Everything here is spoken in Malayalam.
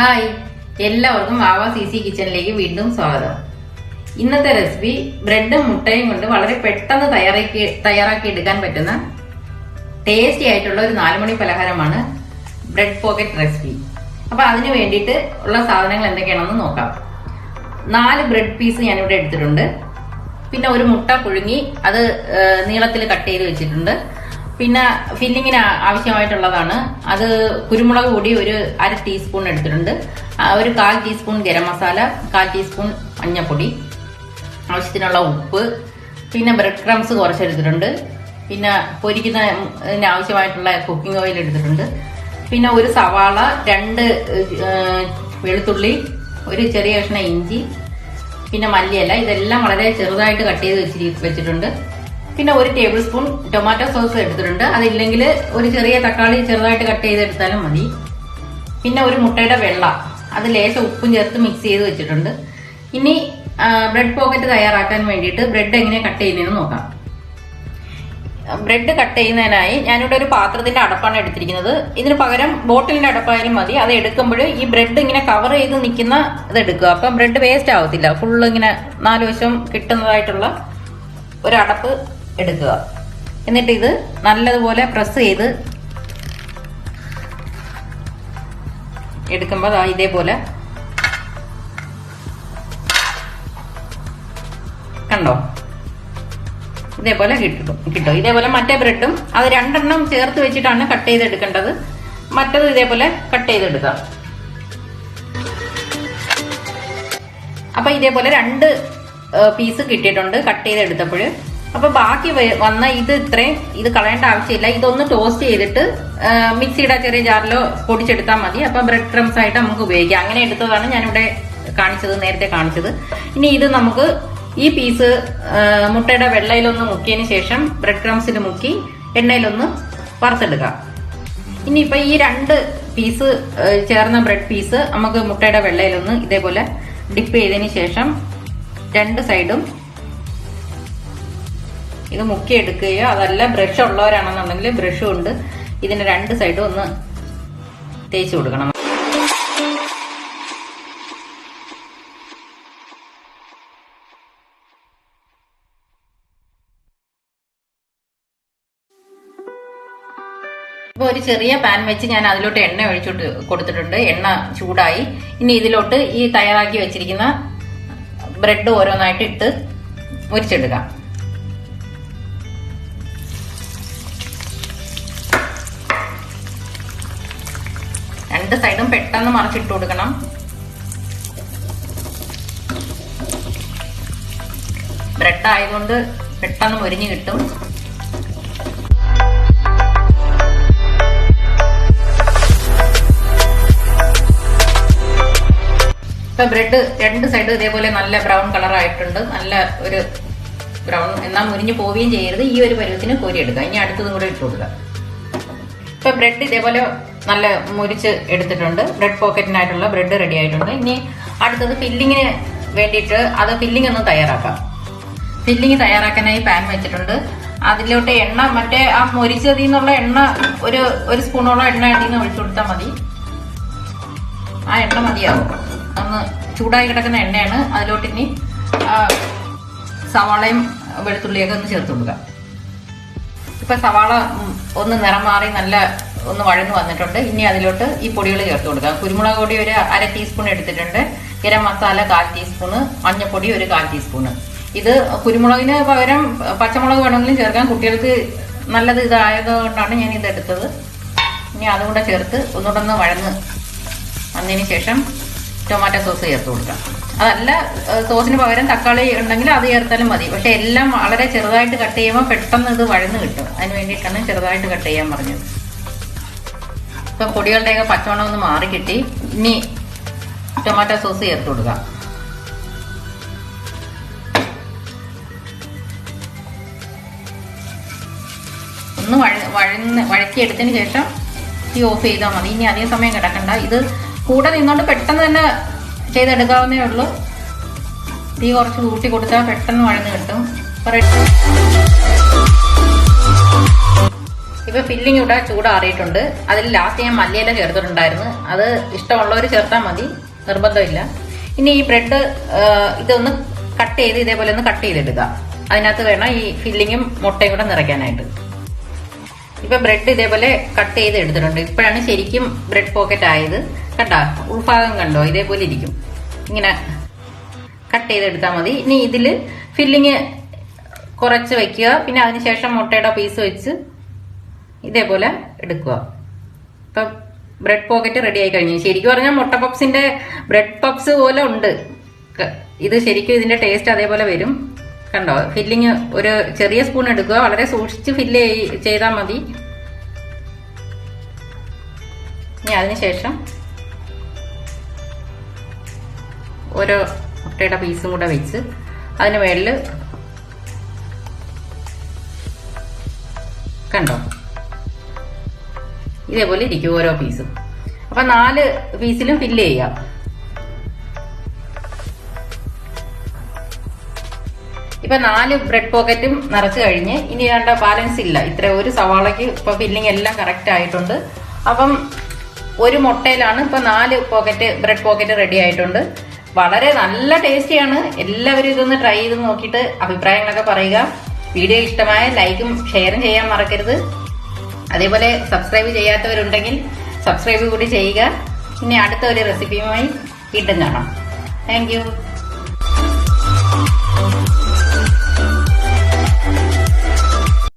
ഹായ്, എല്ലാവർക്കും വാവ CC കിച്ചണിലേക്ക് വീണ്ടും സ്വാഗതം. ഇന്നത്തെ റെസിപ്പി ബ്രെഡും മുട്ടയും കൊണ്ട് വളരെ പെട്ടെന്ന് തയ്യാറാക്കി എടുക്കാൻ പറ്റുന്ന ടേസ്റ്റി ആയിട്ടുള്ള ഒരു 4 മണി പലഹാരമാണ് ബ്രെഡ് പോക്കറ്റ് റെസിപ്പി. അപ്പൊ അതിന് വേണ്ടിയിട്ട് ഉള്ള സാധനങ്ങൾ എന്തൊക്കെയാണെന്ന് നോക്കാം. 4 ബ്രെഡ് പീസ് ഞാനിവിടെ എടുത്തിട്ടുണ്ട്. പിന്നെ ഒരു മുട്ട പുഴുങ്ങി അത് നീളത്തിൽ കട്ട് ചെയ്ത് വെച്ചിട്ടുണ്ട്. പിന്നെ ഫില്ലിങ്ങിന് ആവശ്യമായിട്ടുള്ളതാണ് അത് കുരുമുളക് പൊടി ഒരു 1/2 ടീസ്പൂൺ എടുത്തിട്ടുണ്ട്, ഒരു 1/4 ടീസ്പൂൺ ഗരം മസാല, 1/4 ടീസ്പൂൺ മഞ്ഞൾപ്പൊടി, ആവശ്യത്തിനുള്ള ഉപ്പ്, പിന്നെ ബ്രെഡ് ക്രംസ് കുറച്ചെടുത്തിട്ടുണ്ട്, പിന്നെ പൊരിക്കുന്നതിന് ആവശ്യമായിട്ടുള്ള കുക്കിംഗ് ഓയിൽ എടുത്തിട്ടുണ്ട്, പിന്നെ ഒരു സവാള, 2 വെളുത്തുള്ളി, ഒരു ചെറിയ കഷ്ണം ഇഞ്ചി, പിന്നെ മല്ലിയില, ഇതെല്ലാം വളരെ ചെറുതായിട്ട് കട്ട് ചെയ്ത് വെച്ചിട്ടുണ്ട്. പിന്നെ 1 ടേബിൾ സ്പൂൺ ടൊമാറ്റോ സോസ് എടുത്തിട്ടുണ്ട്, അതില്ലെങ്കിൽ ഒരു ചെറിയ തക്കാളി ചെറുതായിട്ട് കട്ട് ചെയ്തെടുത്താലും മതി. പിന്നെ ഒരു മുട്ടയുടെ വെള്ള, അത് ലേശം ഉപ്പും ചേർത്ത് മിക്സ് ചെയ്ത് വെച്ചിട്ടുണ്ട്. ഇനി ബ്രെഡ് പോക്കറ്റ് തയ്യാറാക്കാൻ വേണ്ടിയിട്ട് ബ്രെഡ് എങ്ങനെ കട്ട് ചെയ്യുന്നതെന്ന് നോക്കാം. ബ്രെഡ് കട്ട് ചെയ്യുന്നതിനായി ഞാനിവിടെ ഒരു പാത്രത്തിന്റെ അടപ്പാണ് എടുത്തിരിക്കുന്നത്. ഇതിന് പകരം ബോട്ടിലിന്റെ അടപ്പായാലും മതി. അത് എടുക്കുമ്പോൾ ഈ ബ്രെഡ് ഇങ്ങനെ കവർ ചെയ്ത് നിൽക്കുന്ന ഇത് എടുക്കുക. അപ്പം ബ്രെഡ് വേസ്റ്റ് ആവത്തില്ല. ഫുള്ള് ഇങ്ങനെ 4 വശം കിട്ടുന്നതായിട്ടുള്ള ഒരു അടപ്പ് എടുക്കുക. എന്നിട്ട് ഇത് നല്ലതുപോലെ പ്രസ് ചെയ്ത് എടുക്കുമ്പോൾ ഇതേപോലെ കണ്ടോ, ഇതേപോലെ കിട്ടും. ഇതേപോലെ മറ്റേ ബ്രെഡും അത് 2 എണ്ണം ചേർത്ത് വെച്ചിട്ടാണ് കട്ട് ചെയ്തെടുക്കേണ്ടത്. മറ്റത് ഇതേപോലെ കട്ട് ചെയ്തെടുക്കാം. അപ്പൊ ഇതേപോലെ 2 പീസ് കിട്ടിയിട്ടുണ്ട് കട്ട് ചെയ്തെടുത്തപ്പോൾ. അപ്പൊ ബാക്കി വന്ന ഇത് കളയേണ്ട ആവശ്യമില്ല. ഇതൊന്ന് ടോസ്റ്റ് ചെയ്തിട്ട് മിക്സിയുടെ ചെറിയ ജാറിലോ പൊടിച്ചെടുത്താൽ മതി. അപ്പൊ ബ്രെഡ് ക്രംസ് ആയിട്ട് നമുക്ക് ഉപയോഗിക്കാം. അങ്ങനെ എടുത്തതാണ് ഞാനിവിടെ നേരത്തെ കാണിച്ചത്. ഇനി ഇത് നമുക്ക് ഈ പീസ് മുട്ടയുടെ വെള്ളയിലൊന്ന് മുക്കിയതിന് ശേഷം ബ്രെഡ് ക്രംസിൽ മുക്കി എണ്ണയിലൊന്ന് വറുത്തെടുക്കാം. ഇനിയിപ്പൊ ഈ 2 പീസ് ചേർന്ന ബ്രെഡ് പീസ് നമുക്ക് മുട്ടയുടെ വെള്ളയിലൊന്ന് ഇതേപോലെ ഡിപ്പ് ചെയ്തതിന് ശേഷം 2 സൈഡും ഇത് മുക്കിയെടുക്കുകയോ, അതല്ല ബ്രഷ് ഉള്ളവരാണെന്നുണ്ടെങ്കിൽ ബ്രഷ് കൊണ്ട് ഇതിന്റെ 2 സൈഡും ഒന്ന് തേച്ച് കൊടുക്കണം. ഇപ്പൊ ഒരു ചെറിയ പാൻ വെച്ച് ഞാൻ അതിലോട്ട് എണ്ണ ഒഴിച്ചോട്ട് കൊടുത്തിട്ടുണ്ട്. എണ്ണ ചൂടായി. ഇനി ഇതിലോട്ട് ഈ തയ്യാറാക്കി വെച്ചിരിക്കുന്ന ബ്രെഡ് ഓരോന്നായിട്ട് ഇട്ട് മുരിച്ചെടുക്കാം. രണ്ട് സൈഡും പെട്ടെന്ന് മറിച്ചിട്ട് കൊടുക്കണം. ബ്രെഡ് ആയതുകൊണ്ട് പെട്ടെന്ന് മുരിഞ്ഞു കിട്ടും. ഇപ്പൊ ബ്രെഡ് 2 സൈഡ് ഇതേപോലെ നല്ല ബ്രൗൺ കളർ ആയിട്ടുണ്ട്. നല്ല ഒരു ബ്രൗൺ, എന്നാൽ മുരിഞ്ഞു പോവുകയും ചെയ്യരുത്. ഈ ഒരു പരുവത്തിന് കോരിയെടുക്കുക. ഇനി അടുത്തതും കൂടെ ഇട്ട് കൊടുക്കുക. ഇപ്പൊ ബ്രെഡ് ഇതേപോലെ നല്ല മുരിച്ച് എടുത്തിട്ടുണ്ട്. ബ്രെഡ് പോക്കറ്റിനായിട്ടുള്ള ബ്രെഡ് റെഡി ആയിട്ടുണ്ട്. ഇനി അടുത്തത് ഫില്ലിങ്ങിന് വേണ്ടിയിട്ട് ഫില്ലിംഗ് ഒന്ന് തയ്യാറാക്കാം. ഫില്ലിങ് തയ്യാറാക്കാനായി പാൻ വെച്ചിട്ടുണ്ട്. അതിലോട്ട് എണ്ണ, മറ്റേ ആ മൊരിച്ചതിൽ നിന്നുള്ള എണ്ണ ഒരു സ്പൂണോളം എണ്ണ അടിയിൽ നിന്ന് ഒഴിച്ചു കൊടുത്താൽ മതി. ആ എണ്ണ മതിയാവും. ഒന്ന് ചൂടായി കിടക്കുന്ന എണ്ണയാണ്. അതിലോട്ട് ഇനി സവാളയും വെളുത്തുള്ളിയൊക്കെ ഒന്ന് ചേർത്ത് കൊടുക്കുക. ഇപ്പൊ സവാള ഒന്ന് നിറം മാറി നല്ല ഒന്ന് വഴന്നു വന്നിട്ടുണ്ട്. ഇനി അതിലോട്ട് ഈ പൊടികൾ ചേർത്ത് കൊടുക്കാം. കുരുമുളക് പൊടി ഒരു 1/2 ടീസ്പൂൺ എടുത്തിട്ടുണ്ട്, ഗരം മസാല 1/4 ടീസ്പൂണ്, മഞ്ഞൾപ്പൊടി ഒരു 1/4 ടീസ്പൂണ്. ഇത് കുരുമുളകിന് പകരം പച്ചമുളക് വേണമെങ്കിലും ചേർക്കാം. കുട്ടികൾക്ക് നല്ലത് ഇതായതുകൊണ്ടാണ് ഞാൻ ഇത് എടുത്തത്. ഇനി അതുകൂടെ ചേർത്ത് ഒന്നുകൂടെ വഴന്ന് വന്നതിന് ശേഷം ടൊമാറ്റോ സോസ് ചേർത്ത് കൊടുക്കാം. അതല്ല സോസിന് പകരം തക്കാളി ഉണ്ടെങ്കിൽ അത് ചേർത്താലും മതി. പക്ഷെ എല്ലാം വളരെ ചെറുതായിട്ട് കട്ട് ചെയ്യുമ്പോൾ പെട്ടെന്ന് ഇത് വഴന്ന് കിട്ടും. അതിന് വേണ്ടിയിട്ടാണ് ചെറുതായിട്ട് കട്ട് ചെയ്യാൻ പറഞ്ഞത്. ഇപ്പൊ പൊടികളുടെയൊക്കെ പച്ചമണം ഒന്ന് മാറി കിട്ടി. ഇനി ടൊമാറ്റോ സോസ് ചേർത്ത് കൊടുക്കാം. ഒന്ന് വഴറ്റിയെടുത്തതിന് ശേഷം തീ ഓഫ് ചെയ്താൽ മതി. ഇനി അധികം സമയം കിടക്കണ്ട. ഇത് കൂടെ നിന്നോണ്ട് പെട്ടെന്ന് തന്നെ ചെയ്തെടുക്കാവുന്നേ ഉള്ളൂ. തീ കുറച്ച് കൂട്ടി കൊടുത്താൽ പെട്ടെന്ന് വഴന്ന് കിട്ടും. ഇപ്പൊ ഫില്ലിംഗ് ഇവിടെ ചൂടാറിയിട്ടുണ്ട്. അതിൽ ലാസ്റ്റ് ഞാൻ മല്ലിയില ചേർത്തിട്ടുണ്ടായിരുന്നു. അത് ഇഷ്ടമുള്ളവർ ചേർത്താൽ മതി, നിർബന്ധമില്ല. ഇനി ഈ ബ്രെഡ് ഇതൊന്ന് കട്ട് ചെയ്ത് ഇതേപോലെ ഒന്ന് കട്ട് ചെയ്തെടുക്കുക. അതിനകത്ത് വേണം ഈ ഫില്ലിങ്ങും മുട്ടയും കൂടെ നിറയ്ക്കാനായിട്ട്. ഇപ്പൊ ബ്രെഡ് ഇതേപോലെ കട്ട് ചെയ്ത് എടുത്തിട്ടുണ്ട്. ഇപ്പോഴാണ് ശരിക്കും ബ്രെഡ് പോക്കറ്റ് ആയത്. കണ്ടോ, ഉൾഭാഗം കണ്ടോ, ഇതേപോലെ ഇരിക്കും. ഇങ്ങനെ കട്ട് ചെയ്തെടുത്താൽ മതി. ഇനി ഇതില് ഫില്ലിങ് കുറച്ച് വെക്കുക. പിന്നെ അതിനുശേഷം മുട്ടയുടെ പീസ് വെച്ച് ഇതേപോലെ എടുക്കുക. ഇപ്പൊ ബ്രെഡ് പോക്കറ്റ് റെഡി ആയി കഴിഞ്ഞു. ശരിക്കും പറഞ്ഞാൽ മുട്ട പപ്സിന്റെ ബ്രെഡ് പപ്സ് പോലെ ഉണ്ട്. ഇത് ശരിക്കും ഇതിന്റെ ടേസ്റ്റ് അതേപോലെ വരും. കണ്ടോ, ഫില്ലിങ് ഒരു ചെറിയ സ്പൂൺ എടുക്കുക. വളരെ സൂക്ഷിച്ച് ഫില്ല് ചെയ്താൽ മതി. ഇനി അതിനുശേഷം ഓരോ മുട്ടയുടെ പീസും കൂടെ വെച്ച് അതിന് മേളിൽ കണ്ടോ ഇതേപോലെ ഇരിക്കും ഓരോ പീസും. അപ്പൊ 4 പീസിലും ഫില്ല് ചെയ്യാം. ഇപ്പൊ 4 ബ്രെഡ് പോക്കറ്റും നിറച്ച് കഴിഞ്ഞ് ഇനി വേണ്ട ബാലൻസ് ഇല്ല. ഇത്ര ഒരു സവാളയ്ക്ക് ഇപ്പൊ ഫില്ലിങ് എല്ലാം കറക്റ്റ് ആയിട്ടുണ്ട്. അപ്പം ഒരു മുട്ടയിലാണ് ഇപ്പൊ 4 ബ്രെഡ് പോക്കറ്റ് റെഡി ആയിട്ടുണ്ട്. വളരെ നല്ല ടേസ്റ്റിയാണ്. എല്ലാവരും ഇതൊന്ന് ട്രൈ ചെയ്ത് നോക്കിയിട്ട് അഭിപ്രായങ്ങളൊക്കെ പറയുക. വീഡിയോ ഇഷ്ടമായ ലൈക്കും ഷെയറും ചെയ്യാൻ മറക്കരുത്. അതേപോലെ സബ്സ്ക്രൈബ് ചെയ്യാത്തവരുണ്ടെങ്കിൽ സബ്സ്ക്രൈബ് കൂടി ചെയ്യുക. ഇനി അടുത്ത ഒരു റെസിപ്പിയുമായി വീണ്ടും കാണാം. Thank you.